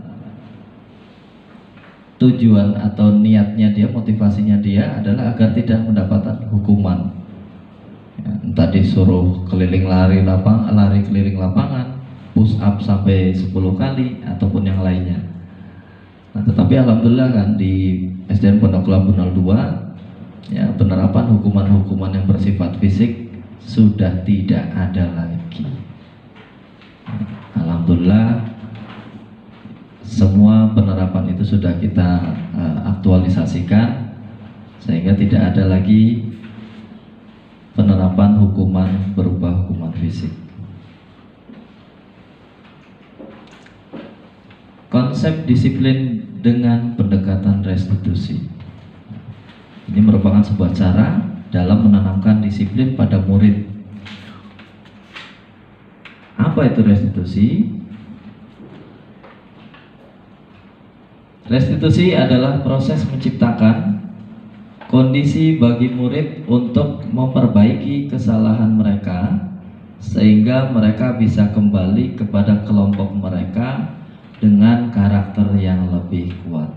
Tujuan atau niatnya dia, motivasinya dia adalah agar tidak mendapatkan hukuman. Ya, entah disuruh keliling lari keliling lapangan, push up sampai 10 kali ataupun yang lainnya. Nah, tetapi alhamdulillah kan di SDN Pondok Labu 02 ya, penerapan hukuman-hukuman yang bersifat fisik sudah tidak ada lagi. Alhamdulillah semua penerapan itu sudah kita aktualisasikan sehingga tidak ada lagi penerapan hukuman berupa hukuman fisik. Konsep disiplin dengan pendekatan restitusi ini merupakan sebuah cara dalam menanamkan disiplin pada murid. Apa itu restitusi? Restitusi adalah proses menciptakan kondisi bagi murid untuk memperbaiki kesalahan mereka sehingga mereka bisa kembali kepada kelompok mereka dengan karakter yang lebih kuat.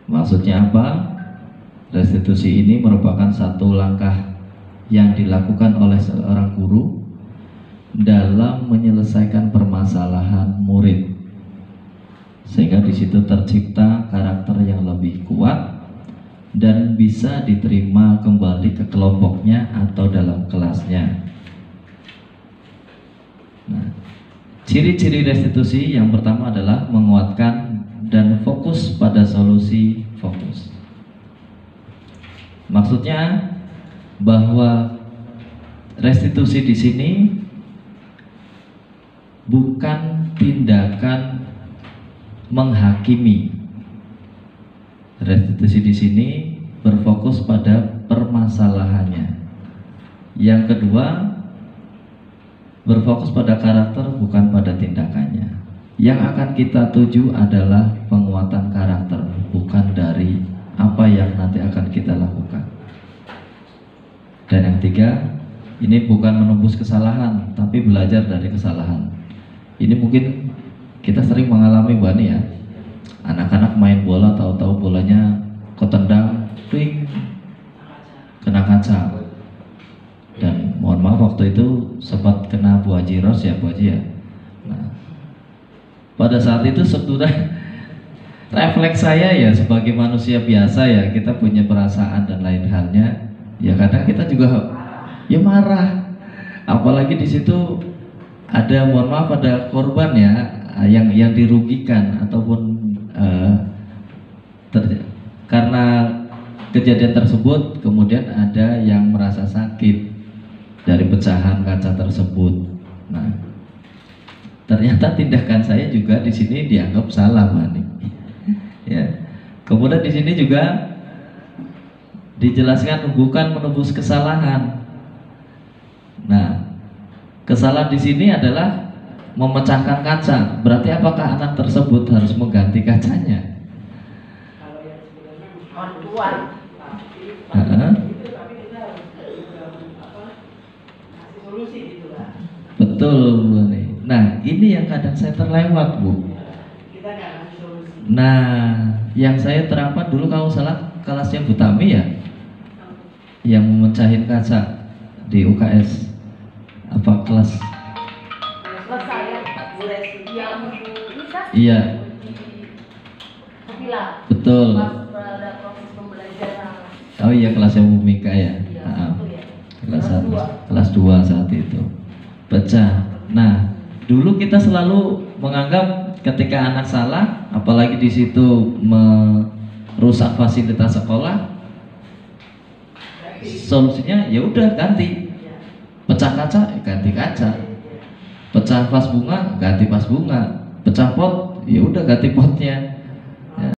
Maksudnya apa? Restitusi ini merupakan satu langkah yang dilakukan oleh seorang guru dalam menyelesaikan permasalahan murid, sehingga di situ tercipta karakter yang lebih kuat dan bisa diterima kembali ke kelompoknya atau dalam kelasnya. Nah, ciri-ciri restitusi yang pertama adalah menguatkan dan fokus pada solusi fokus. Maksudnya bahwa restitusi di sini bukan tindakan menghakimi. Restitusi di sini berfokus pada permasalahannya. Yang kedua, berfokus pada karakter bukan pada tindakannya. Yang akan kita tuju adalah penguatan karakter, bukan dari apa yang nanti akan kita lakukan. Dan yang ketiga, ini bukan menembus kesalahan, tapi belajar dari kesalahan. Ini mungkin kita sering mengalami Bu Ani ya, anak-anak main bola tahu-tahu bolanya ketendang, pling, kena kaca. Dan mohon maaf waktu itu sempat kena Bu Haji Ros ya Bu Haji ya. Nah, pada saat itu sebetulnya refleks saya ya sebagai manusia biasa ya, kita punya perasaan dan lain halnya. Ya kadang kita juga ya marah, apalagi di situ ada, mohon maaf, ada korban ya yang dirugikan ataupun karena kejadian tersebut kemudian ada yang merasa sakit dari pecahan kaca tersebut. Nah, ternyata tindakan saya juga di sini dianggap salah, Mani. Ya. Kemudian di sini juga dijelaskan bukan menebus kesalahan. Nah, kesalahan di sini adalah memecahkan kaca. Berarti apakah anak tersebut harus mengganti kacanya? Betul, Bu. Nah, ini yang kadang saya terlewat, Bu. Nah, yang saya terapkan dulu kalau salah kelasnya Bu Tami ya, yang memecahin kaca di UKS. Apa kelas? Iya. Betul. Oh iya, kelasnya Bu Mika ya. Kelas 2 saat itu. Pecah. Nah, dulu kita selalu menganggap ketika anak salah, apalagi di situ merusak fasilitas sekolah, solusinya ya udah ganti. Pecah kaca, ganti kaca. Pecah vas bunga, ganti vas bunga. Pecah pot, ya udah ganti potnya. Ya.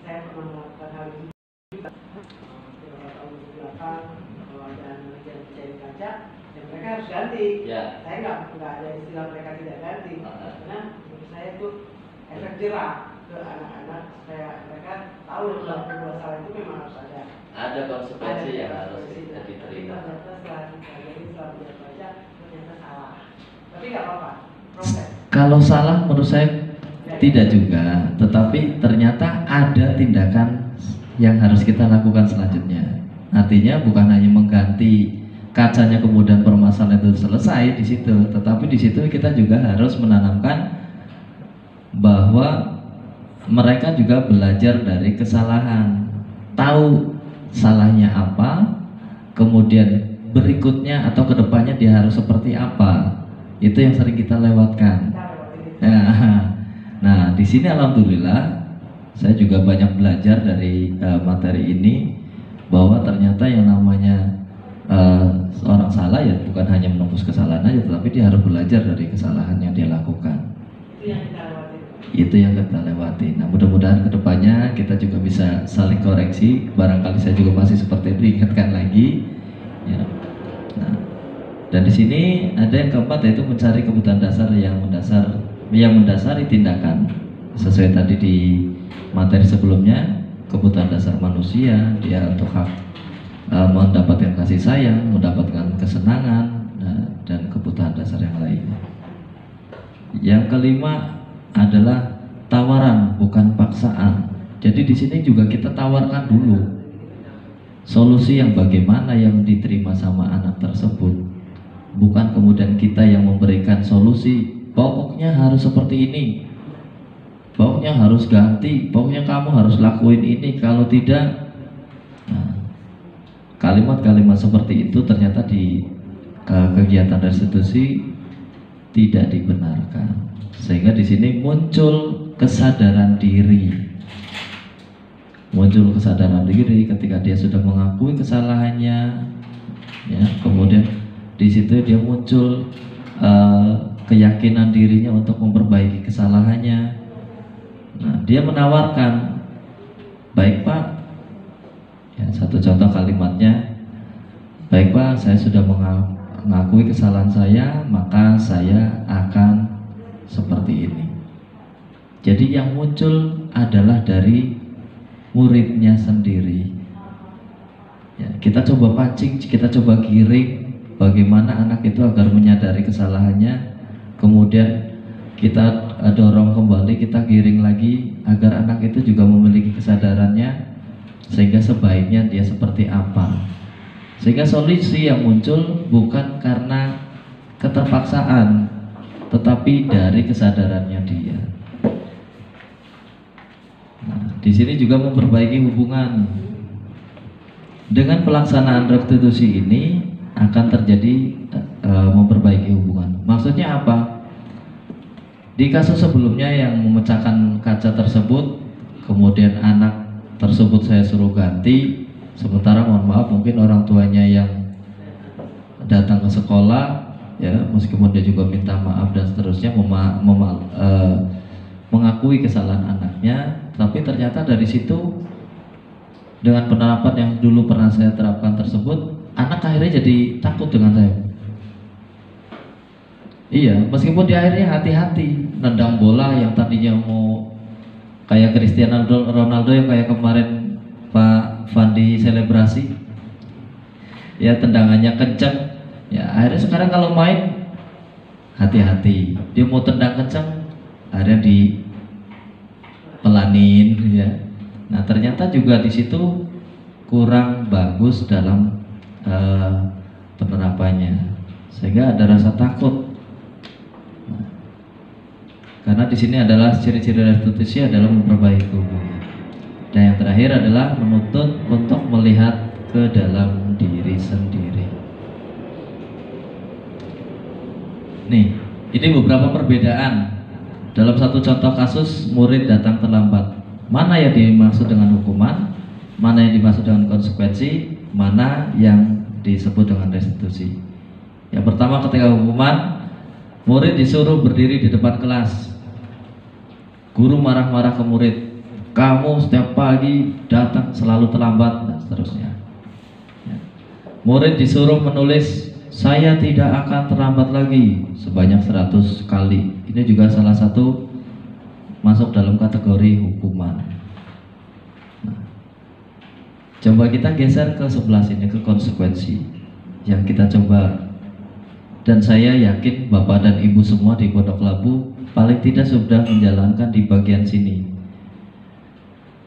Saya pernah melakukan hal ini beberapa tahun belakang, kalau ada anak yang pecahin kaca, dan mereka harus ganti. Ya. Saya nggak ada istilah mereka tidak ganti, karena menurut saya itu efek jerah. ke anak-anak supaya mereka tahu kalau berbuat salah itu memang harus ada. Ada konsekuensi yang harus konsekuensi. diterima. Ternyata setelah dia baca ternyata salah. Tapi nggak apa-apa, proses. Kalau salah menurut saya tidak juga, tetapi ternyata ada tindakan yang harus kita lakukan selanjutnya. Artinya bukan hanya mengganti kacanya kemudian permasalahan itu selesai di situ, tetapi di situ kita juga harus menanamkan bahwa mereka juga belajar dari kesalahan, tahu salahnya apa, kemudian berikutnya atau kedepannya dia harus seperti apa. Itu yang sering kita lewatkan. Nah, di sini alhamdulillah saya juga banyak belajar dari materi ini, bahwa ternyata yang namanya seorang salah ya bukan hanya menembus kesalahan aja, tetapi dia harus belajar dari kesalahan yang dia lakukan. Itu yang kita lewati. Nah, mudah-mudahan kedepannya kita juga bisa saling koreksi. Barangkali saya juga masih seperti itu, ingatkan lagi. Ya. Nah, dan di sini ada yang keempat, yaitu mencari kebutuhan dasar yang mendasari tindakan. Sesuai tadi di materi sebelumnya, kebutuhan dasar manusia, dia untuk hak mendapatkan kasih sayang, mendapatkan kesenangan, dan kebutuhan dasar yang lainnya. Yang kelima adalah tawaran, bukan paksaan. Jadi di sini juga kita tawarkan dulu solusi yang bagaimana yang diterima sama anak tersebut, bukan kemudian kita yang memberikan solusi. Pokoknya harus seperti ini, pokoknya harus ganti, pokoknya kamu harus lakuin ini, kalau tidak. Kalimat-kalimat seperti itu ternyata di kegiatan restitusi tidak dibenarkan, sehingga di sini muncul kesadaran diri. Muncul kesadaran diri ketika dia sudah mengakui kesalahannya, ya, kemudian di situ dia muncul keyakinan dirinya untuk memperbaiki kesalahannya. Nah, dia menawarkan, baik Pak, ya, satu contoh kalimatnya, baik Pak, saya sudah mengakui kesalahan saya, maka saya akan seperti ini. Jadi yang muncul adalah dari muridnya sendiri. Ya, kita coba pancing, kita coba giring, bagaimana anak itu agar menyadari kesalahannya, kemudian kita dorong kembali, kita giring lagi agar anak itu juga memiliki kesadarannya, sehingga sebaiknya dia seperti apa. Sehingga solusi yang muncul bukan karena keterpaksaan, tetapi dari kesadarannya dia. Nah, di sini juga memperbaiki hubungan. Dengan pelaksanaan restitusi ini akan terjadi memperbaiki hubungan. Maksudnya apa? Di kasus sebelumnya yang memecahkan kaca tersebut, kemudian anak tersebut saya suruh ganti, sementara mohon maaf mungkin orang tuanya yang datang ke sekolah, ya, meskipun dia juga minta maaf dan seterusnya, mengakui kesalahan anaknya, tapi ternyata dari situ dengan penerapan yang dulu pernah saya terapkan tersebut, anak akhirnya jadi takut dengan saya. Iya, meskipun di akhirnya hati-hati nendang bola yang tadinya mau kayak Cristiano Ronaldo yang kayak kemarin Pak Fandi selebrasi, ya, tendangannya kencang, ya, akhirnya sekarang kalau main hati-hati, dia mau tendang kencang akhirnya dipelanin, ya. Nah, ternyata juga di situ kurang bagus dalam penerapannya, sehingga ada rasa takut. Karena di sini adalah ciri-ciri restitusi adalah memperbaiki hubungan. Dan yang terakhir adalah menuntut untuk melihat ke dalam diri sendiri. Nih, ini beberapa perbedaan. Dalam satu contoh kasus, murid datang terlambat. Mana yang dimaksud dengan hukuman, mana yang dimaksud dengan konsekuensi, mana yang disebut dengan restitusi. Yang pertama, ketika hukuman, murid disuruh berdiri di depan kelas. Guru marah-marah ke murid, kamu setiap pagi datang selalu terlambat, dan seterusnya. Ya. Murid disuruh menulis, saya tidak akan terlambat lagi sebanyak 100 kali. Ini juga salah satu masuk dalam kategori hukuman. Nah, coba kita geser ke sebelah sini, ke konsekuensi yang kita coba. Dan saya yakin Bapak dan Ibu semua di Pondok Labu paling tidak sudah menjalankan di bagian sini.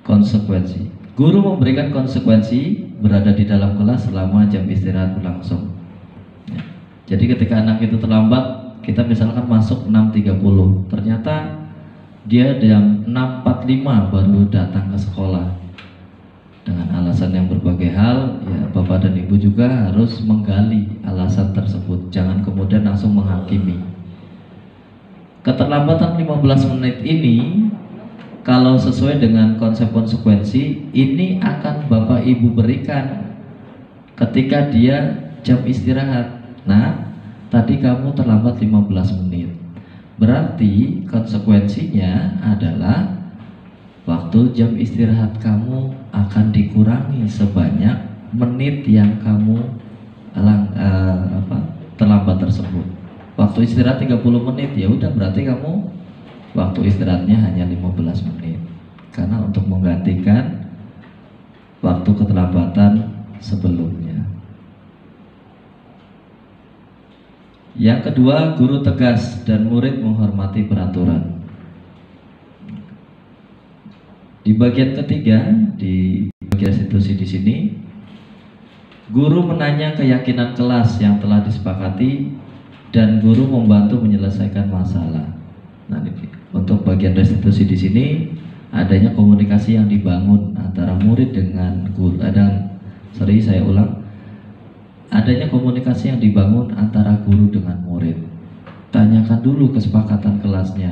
Konsekuensi. Guru memberikan konsekuensi berada di dalam kelas selama jam istirahat berlangsung. Ya. Jadi ketika anak itu terlambat, kita misalkan masuk 6.30, ternyata dia jam 6.45 baru datang ke sekolah. Dengan alasan yang berbagai hal, ya Bapak dan Ibu juga harus menggali alasan tersebut. Jangan kemudian langsung menghakimi. Keterlambatan 15 menit ini, kalau sesuai dengan konsep konsekuensi, ini akan Bapak Ibu berikan ketika dia jam istirahat. Nah, tadi kamu terlambat 15 menit. Berarti konsekuensinya adalah waktu jam istirahat kamu akan dikurangi sebanyak menit yang kamu terlambat tersebut. Waktu istirahat 30 menit, ya udah berarti kamu waktu istirahatnya hanya 15 menit. Karena untuk menggantikan waktu keterlambatan sebelumnya. Yang kedua, guru tegas dan murid menghormati peraturan. Di bagian ketiga, di bagian institusi di sini, guru menanya keyakinan kelas yang telah disepakati dan guru membantu menyelesaikan masalah. Nah, untuk bagian restitusi di sini adanya komunikasi yang dibangun antara murid dengan guru. Adanya komunikasi yang dibangun antara guru dengan murid. Tanyakan dulu kesepakatan kelasnya,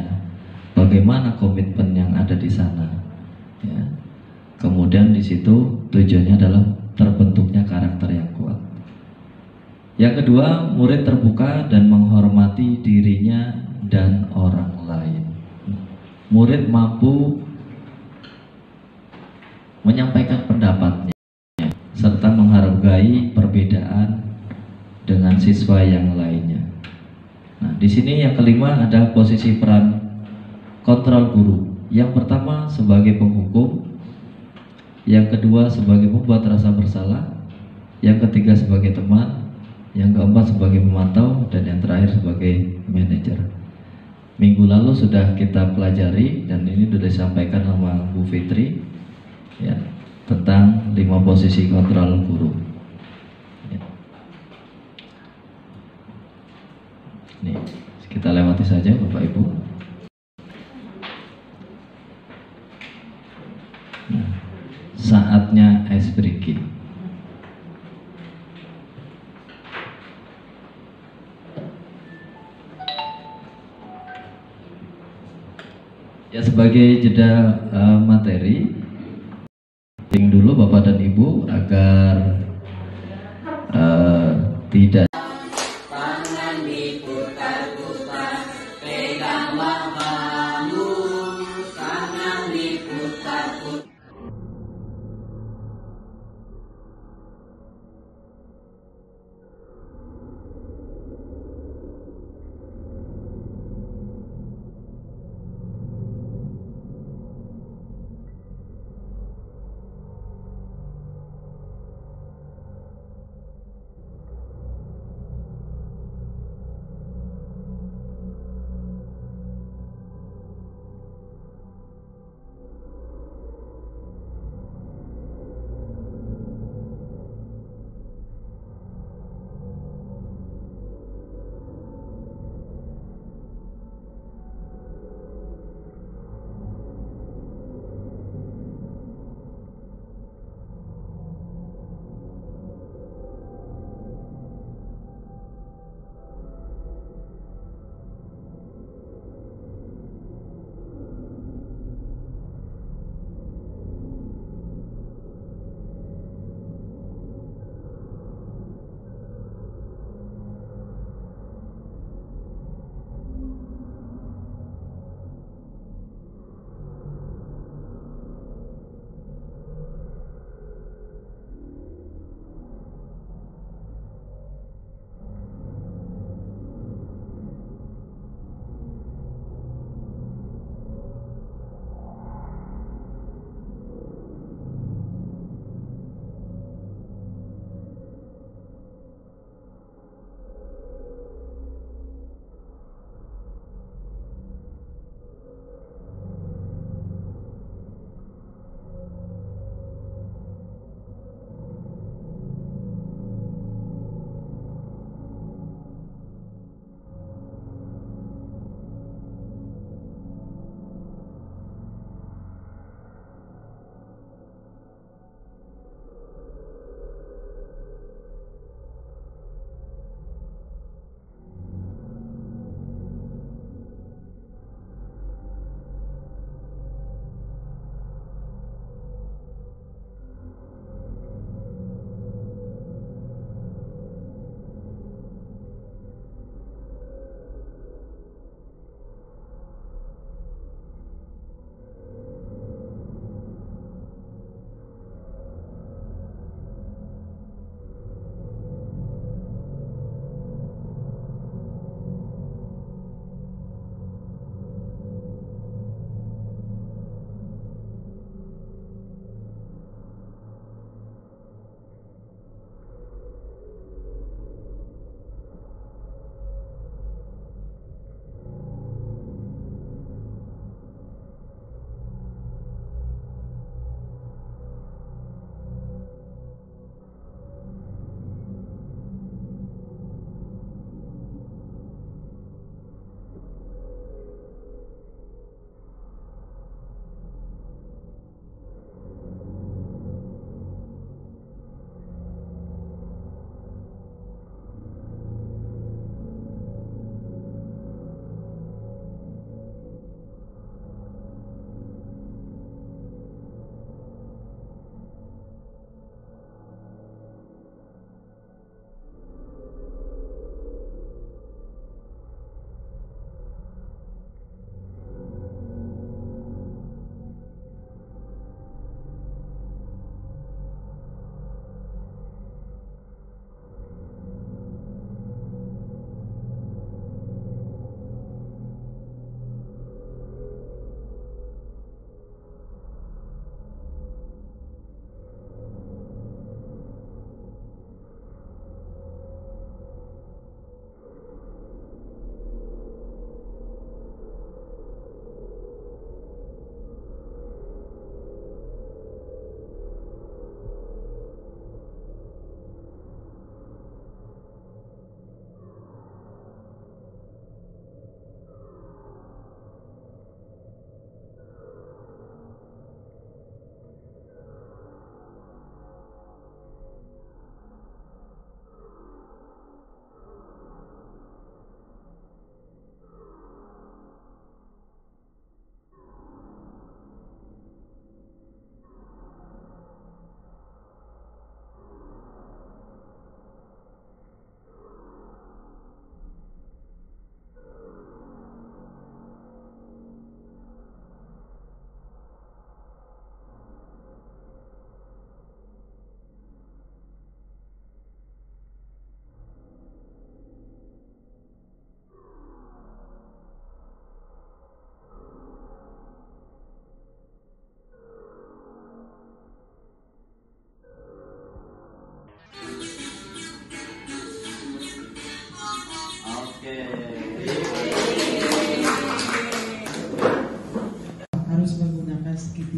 bagaimana komitmen yang ada di sana. Ya. Kemudian di situ tujuannya adalah terbentuknya karakter yang kuat. Yang kedua, murid terbuka dan menghormati dirinya dan orang lain. Murid mampu menyampaikan pendapatnya serta menghargai perbedaan dengan siswa yang lainnya. Nah, di sini yang kelima ada posisi peran kontrol guru. Yang pertama sebagai penghukum, yang kedua sebagai pembuat rasa bersalah, yang ketiga sebagai teman, yang keempat sebagai pemantau, dan yang terakhir sebagai manajer. Minggu lalu sudah kita pelajari dan ini sudah disampaikan sama Bu Fitri, ya, tentang 5 posisi kontrol guru. Ya. Nih, kita lewati saja Bapak Ibu. Nah, saatnya ice breaking. Ya, sebagai jeda materi, dulu Bapak dan Ibu agar tidak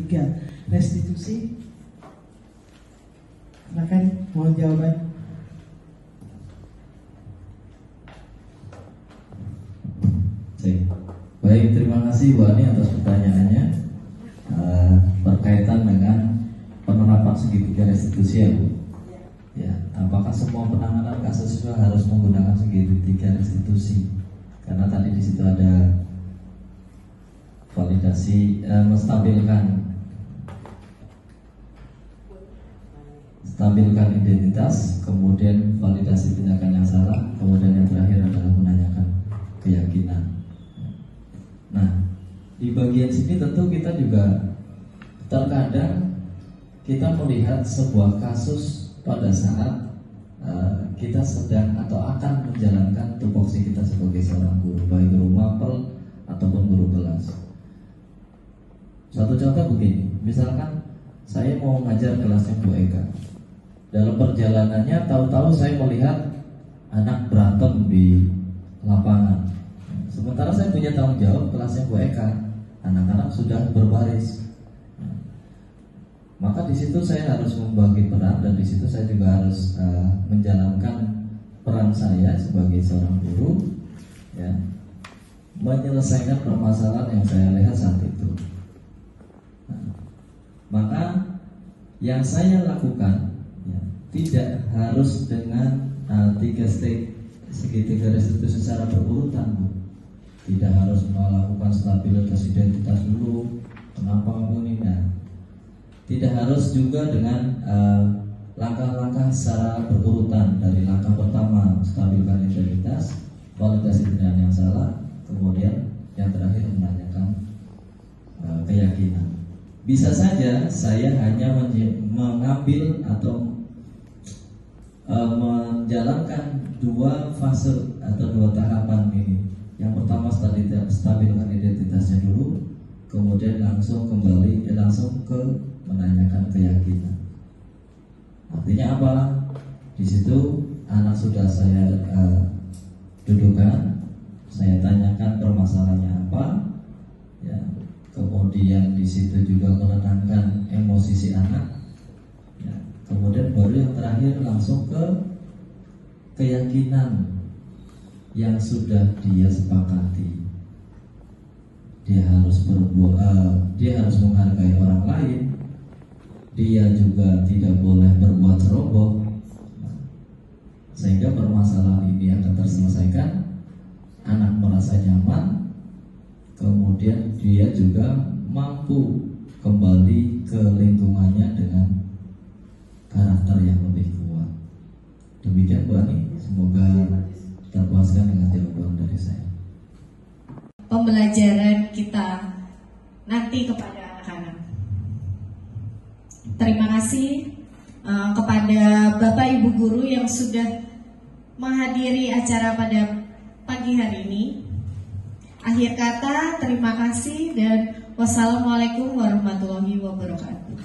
segitiga restitusi? Silakan, mohon jawaban. Baik, terima kasih Bu Ani atas pertanyaannya berkaitan dengan penerapan segitiga restitusi ya Bu. Ya, apakah semua penanganan kasus itu harus menggunakan segitiga restitusi? Karena tadi di situ ada validasi stabilkan identitas, kemudian validasi tindakan yang salah, kemudian yang terakhir adalah menanyakan keyakinan. Nah, di bagian sini tentu kita juga terkadang kita melihat sebuah kasus pada saat kita sedang atau akan menjalankan tupoksi kita sebagai seorang guru, baik guru mapel ataupun guru kelas. Satu contoh begini, misalkan saya mau ngajar kelasnya Bu Eka. Dalam perjalanannya tahu-tahu saya melihat anak berantem di lapangan. Sementara saya punya tanggung jawab kelasnya Bu Eka, anak-anak sudah berbaris. Maka di situ saya harus membagi peran dan di situ saya juga harus menjalankan peran saya sebagai seorang guru, ya, menyelesaikan permasalahan yang saya lihat saat itu. Maka yang saya lakukan ya, tidak harus dengan segitiga restitusi secara berurutan, Bu. Tidak harus melakukan stabilitas identitas dulu. Kenapa ini? Nah, tidak harus juga dengan langkah-langkah secara berurutan. Dari langkah pertama stabilkan identitas, validasi tindakan yang salah, kemudian yang terakhir menanyakan keyakinan. Bisa saja saya hanya mengambil atau menjalankan dua fase atau dua tahapan ini. Yang pertama stabilkan identitasnya dulu, kemudian langsung ke menanyakan keyakinan. Artinya apa? Di situ anak sudah saya dudukkan, saya tanyakan permasalahannya apa, ya. Kemudian di situ juga menenangkan emosi si anak, ya. Kemudian baru yang terakhir langsung ke keyakinan yang sudah dia sepakati. Dia harus dia harus menghargai orang lain. Dia juga tidak boleh berbuat ceroboh, sehingga permasalahan ini akan terselesaikan. Anak merasa nyaman, kemudian dia juga mampu kembali ke lingkungannya dengan karakter yang lebih kuat. Demikian Bu Ani, semoga terpuaskan dengan jawaban dari saya. Pembelajaran kita nanti kepada anak-anak. Terima kasih kepada Bapak Ibu Guru yang sudah menghadiri acara pada pagi hari ini. Akhir kata, terima kasih dan wassalamualaikum warahmatullahi wabarakatuh.